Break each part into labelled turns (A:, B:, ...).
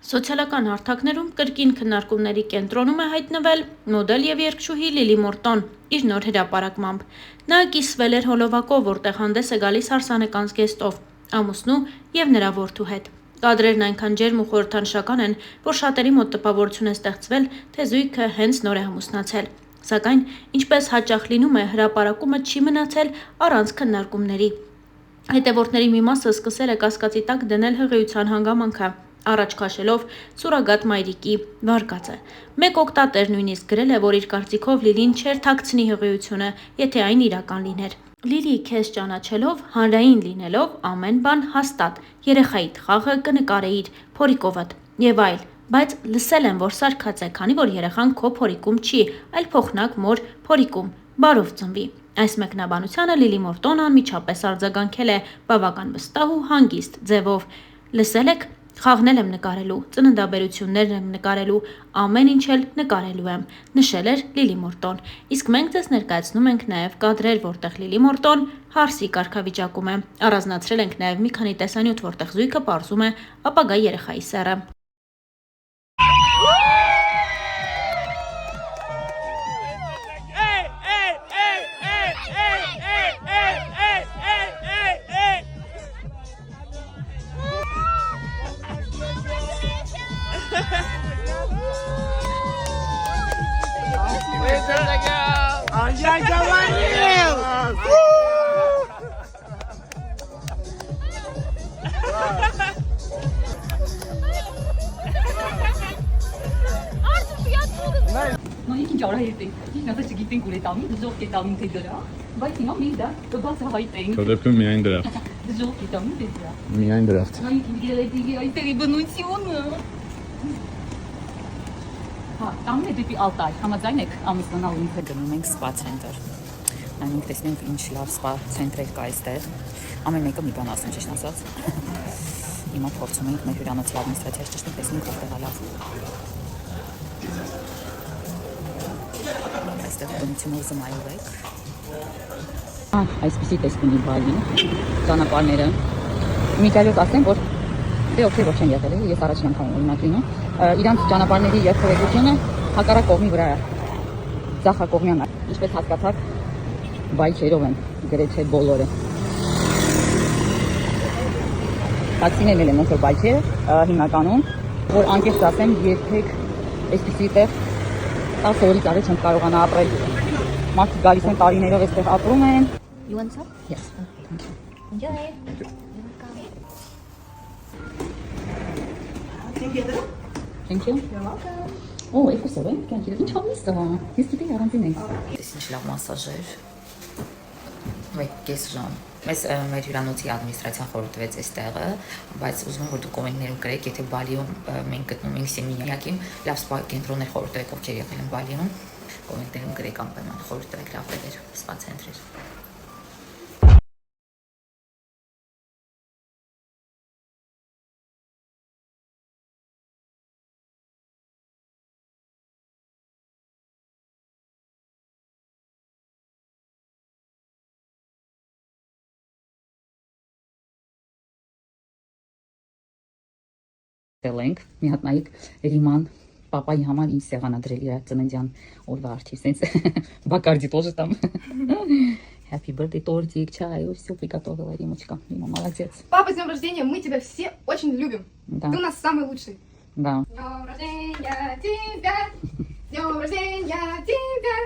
A: Սոցիալական հարթակներում կրկին քննարկումների կենտրոնում է հայտնվել մոդել և երգչուհի Լիլի Մորտոն իր նոր հրապարակմամբ։ Նա կիսվել էր հոլովակով, որտեղ հանդես է գալիս հարսանեկան զգեստով, ամուսնու և նրա որդու հետ։ Կադրերն այնքան ջերմ ու խորհրդանշական են, որ շատերի մոտ տպավորություն է ստեղծվել, թե զույգը հենց նոր է ամուսնացել։ Սակայն, ինչպես հաճախ լինում է, հրապարակումը չի մնացել առանց քննարկումների։ Հետևորդների մի մասը սկսել է կասկածի տակ դնել հղիության հանգամանքը, առաջ քաշելով սուրոգատ մայրիկի վարկածը։ Մեկ օգտատեր նույնիսկ գրել է, որ իր կարծիքով Լիլին չէր թաքցնի հղիությունը, եթե այն իրական լիներ։ Լիլի, քեզ ճանաչելով, հանրային լինելով, ամեն բան հաստատ, երեխայիդ խաղը կնկարեիր, փորիկովդ եւ այլ, բայց լսել եմ, որ սարքած է, քանի որ երեխան քո փորիկում չի, այլ փոխնակ մոր փորիկում, բարով ծնվի։ Այս մեկնաբանությանը Լիլի Մորտոնը անմիջապես արձագանքել է բավական վստահ ու հանգիստ ձևով։ Լսել եք, խաղն եմ նկարելու, ծննդաբերություններն եմ նկարելու, ամեն ինչ էլ նկարելու եմ, նշել էր Լիլի Մորտոն։ Իսկ մենք ձեզ ներկայացնում ենք նաև կադրեր, որտեղ Լիլի Մորտոն հարսի կարգավիճակում է։ Առանձնացրել ենք նաև մի քանի տեսանյութ, որտեղ զույգը պարզում է ապագա երեխայի սեռը։
B: Մենք ինչ արա երտենք, ինչ ասած չգիտենք ուր է տամին, դժոխք է տամին թե դրա, բայց հիմա մենք դա կբացահայտենք։
C: Քո դեպքում միայն դրա։
B: Դժոխք է տամին թե դրա։
C: Միայն դրախտ։
B: Մենք ինգրեդիենտի այստեղի բնությունը։ Հա, տամին է դեպի Ալտայ, համաձայն եք ամուսնանալու ինքը
D: գնում ենք սպա ցենտր։ Նայենք տեսնենք ինչ լավ սպա ցենտրեր կա այստեղ։ Ամեն մեկը մի բան ասում, ճիշտ ասած։ Հիմա փորձում ենք մեր հյուրանոցի ադմինիստրացիայից ճշտում տեսնենք որտեղ է լավ։ Այստեղ բնությունով զմայով եք։ Այսպիսի տեսքունի բալի, ճանապարհները։ Մի կարիոտ ասեմ, որ դե օքեյ ոչ են եղել, ես առաջին անգամ օրինակ լինում։ Իրանց ճանապարհների երթևեկությունը հակառակ կողմի վրա է։ Ձախակողմյան է։ Ինչպես հասկացաք, բայչերով են գրեթե բոլորը։ Տաքսիներն էլ են ոնց որ բայչերը հիմնականում, որ անկեղծ ասեմ, երբեք այսպիսի տեղ 10 օրից առաջ չեմ կարողանա ապրել։ Մարդիկ գալիս են տարիներով այստեղ ապրում են։ You want some? Yes. Enjoy. Thank you. You're welcome. Oh, երկուսով են, կյանք իրեն, ինչ հավիստ է, ես գիտեի առանձին ենք։ Ես ինչ լավ մասաժեր, 1.5 ժամ։ Մեզ մեր հյուրանոցի ադմինիստրացիան խորհրդվեց այս տեղը, բայց ուզում եմ, որ դուք կոմենտներում գրեք, եթե Բալիում մենք գտնում ենք Սեմինյակին, լավ սպա կենտրոններ խորհրդվեք, ովքեր եղել են Բալիում, կոմենտներում գրեք անպայման խորհրդվեք լավ տեղեր, սպա ցենտրեր։ Ենք, մի հատ նայեք Ռիման պապայի համար ինչ սեղանադրել իր ծննդյան օրվա արդիվ, սենց Բակարդի тоже там. Happy birthday, тортик, чай, все приготовила, Римочка. Рима, молодец.
E: Папа, с днем рождения, мы тебя все очень любим.
D: Да.
E: Ты у нас самый лучший.
D: Да.
E: С днем рождения тебя, с днем рождения тебя,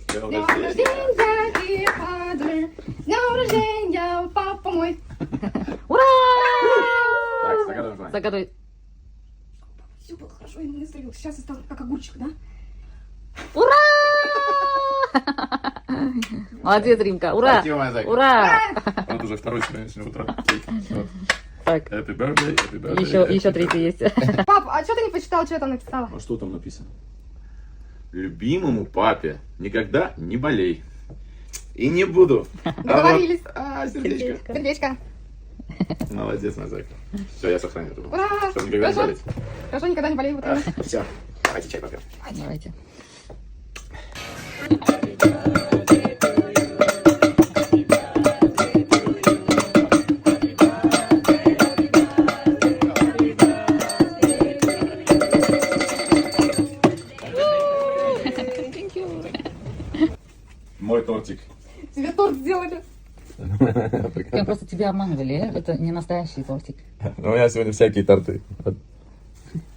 E: с днем рождения, dear father, с днем рождения, папа мой.
D: Ура!
C: Так, загадывай желание.
D: Загадывай.
E: Все было хорошо, я не настроил. Сейчас я стал как огурчик, да?
D: Ура! Молодец, Римка, ура!
C: Спасибо, моя зайка.
D: Ура!
C: Вот уже второй сегодня утро. Вот.
D: Так,
C: Happy birthday, happy birthday.
D: еще третий есть.
E: Пап, а что ты не почитал, что я там написала?
C: А что там написано? Любимому папе никогда не болей. И не буду.
E: Договорились.
C: Сердечко.
E: Сердечко.
C: Молодец, моя зайка. Все, я сохраню это.
E: Ура!
C: Чтобы никогда не
E: Хорошо.
C: болеть.
E: Хорошо, никогда не болею. Вот именно.
C: Все, давайте чай попьем.
D: Давайте. Я просто тебя обманывали, это не настоящий тортик.
C: Ну, у меня сегодня всякие торты.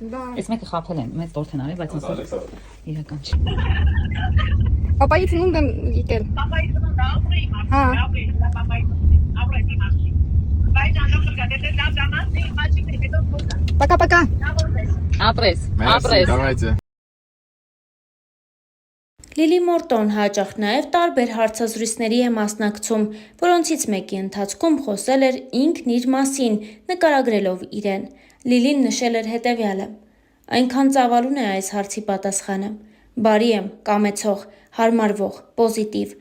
E: Да.
D: Ես մեկը խափել են, մեծ տորտ են արել, բայց ասա իրական չի։
E: Պապայի ծնունդ եմ եկել։ Հա։ Пока-пока։
D: Ապրես, ապրես։
C: Давайте.
A: Լիլի Մորտոն հաճախ նաև տարբեր հարցազրույցների է մասնակցում, որոնցից մեկի ընթացքում խոսել էր ինքն իր մասին, նկարագրելով իրեն։ Լիլին նշել էր հետևյալը. այնքան ծավալուն է այս հարցի պատասխանը։ Բարի եմ, կամեցող, հարմարվող, պոզիտիվ։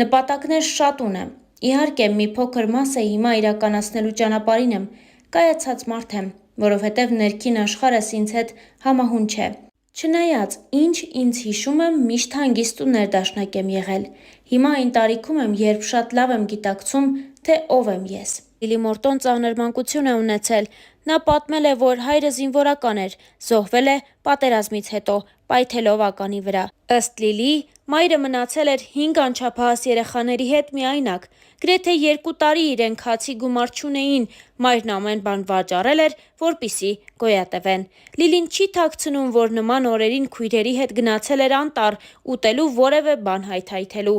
A: Նպատակներ շատ ունեմ։ Իհարկե, մի փոքր մաս է հիմա իրականացնելու ճանապարհին եմ, կայացած մարդ եմ, որովհետև ներքին աշխարհս ինձ հետ համահուն չէ։ Չնայած, ինչ ինձ հիշում եմ, միշտ հանգիստ ու ներդաշնակ եմ եղել։ Հիմա այն տարիքում եմ, երբ շատ լավ եմ գիտակցում, թե ով եմ ես։ Լիլի Մորտոն ծանր մանկություն է ունեցել։ Նա պատմել է, որ հայրը զինվորական էր, զոհվել է պատերազմից հետո, պայթելով ականի վրա։ Ըստ Լիլիի, մայրը մնացել էր 5 անչափահաս երեխաների հետ միայնակ։ Գրեթե 2 տարի իրեն քացի գումար չունեին, մայրն ամեն բան վաճառել էր, որպիսի գոյատևեն։ Լիլին չի թաքցնում, որ նման օրերին քույրերի հետ գնացել էր անտառ, ուտելու որևէ բան հայթայթելու։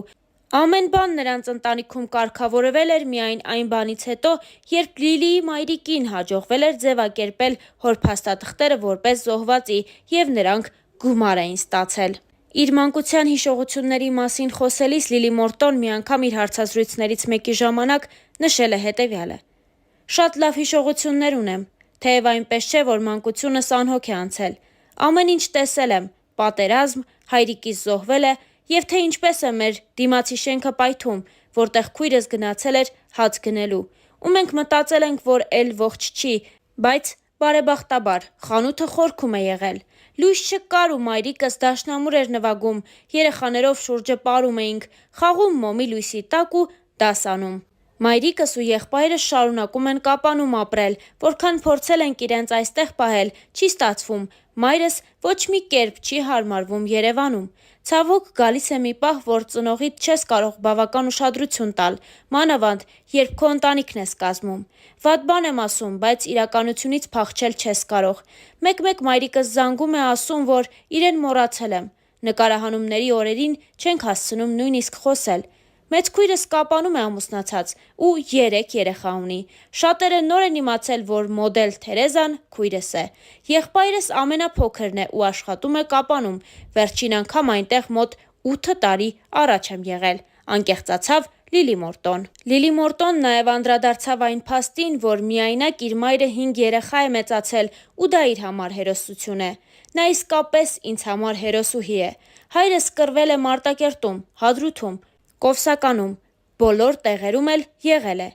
A: Ամեն բան նրանց ընտանիքում կարգավորվել էր միայն այն բանից հետո, երբ Լիլիի մայրիկին հաջողվել էր ձևակերպել հոր փաստաթղթերը որպես զոհվածի և նրանք գումար էին ստացել։ Իր մանկության հիշողությունների մասին խոսելիս Լիլի Մորտոն մի անգամ իր հարցազրույցներից մեկի ժամանակ նշել է հետևյալը. Շատ լավ հիշողություններ ունեմ, թեև այնպես չէ, որ մանկությունս անհոգ է անցել։ Ամեն ինչ տեսել եմ, պատերազմ, հայրիկիս զոհվել է, և թե ինչպես է մեր դիմացի շենքը պայթում, որտեղ քույրս գնացել էր հաց գնելու, ու մենք մտածել ենք, որ էլ ողջ չի, բայց բարեբախտաբար խանութը խորքում է եղել։ Լույս չկար ու մայրիկս դաշնամուր էր նվագում, երեխաներով շուրջը պարում էինք, խաղում մոմի լույսի տակ ու դաս անում։ Մայրիկս ու եղբայրս շարունակում են Կապանում ապրել, որքան փորձել ենք իրենց այստեղ պահել, չի ստացվում, մայրս ոչ մի կերպ չի հարմարվում Երևանում։ Ցավոք գալիս է մի պահ, որ ծնողիդ չես կարող բավական ուշադրություն տալ, մանավանդ, երբ քո ընտանիքն ես կազմում։ Վատ բան եմ ասում, բայց իրականությունից փախչել չես կարող։ Մեկ-մեկ մայրիկս զանգում է ասում, որ իրեն մոռացել եմ։ Նկարահանումների օրերին չենք հասցնում նույնիսկ խոսել։ Մեծ քույրս Կապանում է ամուսնացած ու 3 երեխա ունի։ Շատերը նոր են իմացել, որ մոդել Թերեզան քույրս է։ Եղբայրս ամենափոքրն է ու աշխատում է Կապանում։ Վերջին անգամ այնտեղ մոտ 8 տարի առաջ եմ եղել, անկեղծացավ Լիլի Մորտոն։ Լիլի Մորտոն նաև անդրադարձավ այն փաստին, որ միայնակ իր մայրը 5 երեխա է մեծացել ու դա իր համար հերոսություն է։ Նա իսկապես ինձ համար հերոսուհի է։ Հայրս կռվել է Մարտակերտում, Հադրութում, Կովսականում, բոլոր տեղերում էլ եղել է։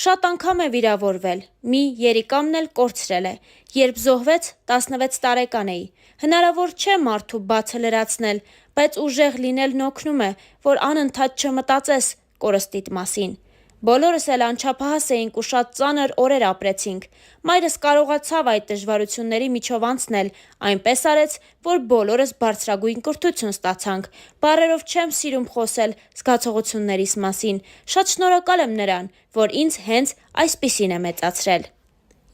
A: Շատ անգամ է վիրավորվել, մի երիկամն էլ կորցրել է։ Երբ զոհվեց, 16 տարեկան էի։ Հնարավոր չէ մարդու բացը լրացնել, բայց ուժեղ լինելն օգնում է, որ անընդհատ չմտածես կորստիդ մասին։ Բոլորս էլ անչափահաս էինք ու շատ ծանր օրեր ապրեցինք։ Մայրս կարողացավ այդ դժվարությունների միջով անցնել, այնպես արեց, որ բոլորս բարձրագույն կրթություն ստացանք։ Բառերով չեմ սիրում խոսել զգացողություններիս մասին։ Շատ շնորհակալ եմ նրան, որ ինձ հենց այսպիսին է մեծացրել։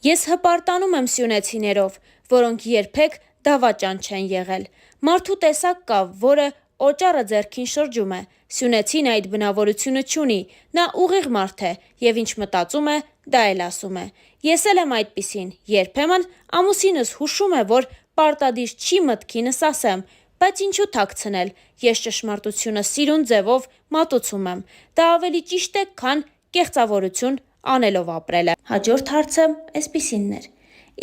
A: Ես հպարտանում եմ սյունեցիներով, որոնք երբեք դավաճան չեն եղել։ Մարդու տեսակ կա, որը օճառը ձեռքին շրջում է։ Սյունեցին այդ բնավորությունը չունի, նա ուղիղ մարդ է և ինչ մտածում է, դա էլ ասում է։ Ես էլ եմ այդպիսին, երբեմն ամուսինս հուշում է, որ պարտադիր չի մտքինս ասեմ, բայց ինչու թաքցնել, ես ճշմարտությունը սիրուն ձևով մատուցում եմ, դա ավելի ճիշտ է, քան կեղծավորություն անելով ապրելը։ Հաջորդ հարցը այսպիսինն էր.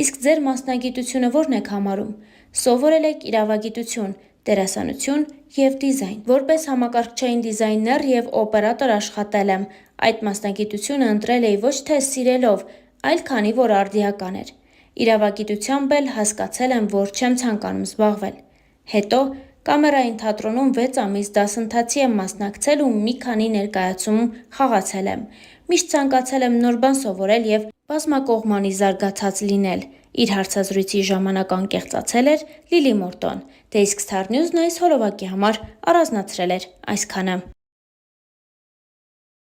A: իսկ ձեր մասնագիտությունը ո՞րն եք համարում։ Սովորել եք իրավագիտություն, դերասանություն և դիզայն։ Որպես համակարգչային դիզայներ և օպերատոր աշխատել եմ, այդ մասնագիտությունը ընտրել էի ոչ թե սիրելով, այլ քանի որ արդիական էր։ Իրավագիտությամբ էլ հասկացել եմ, որ չեմ ցանկանում զբաղվել։ Հետո կամերային թատրոնում 6 ամիս դասընթացի եմ մասնակցել ու մի քանի ներկայացում խաղացել եմ։ Միշտ ցանկացել եմ նոր բան սովորել և բազմակողմանի զարգացած լինել։ Իր հարցազրույցի ժամանակ անկեղծացել էր Լիլի Մորտոն, դե իսկ Star News-ն այս հոլովակի համար առանձնացրել էր այսքանը։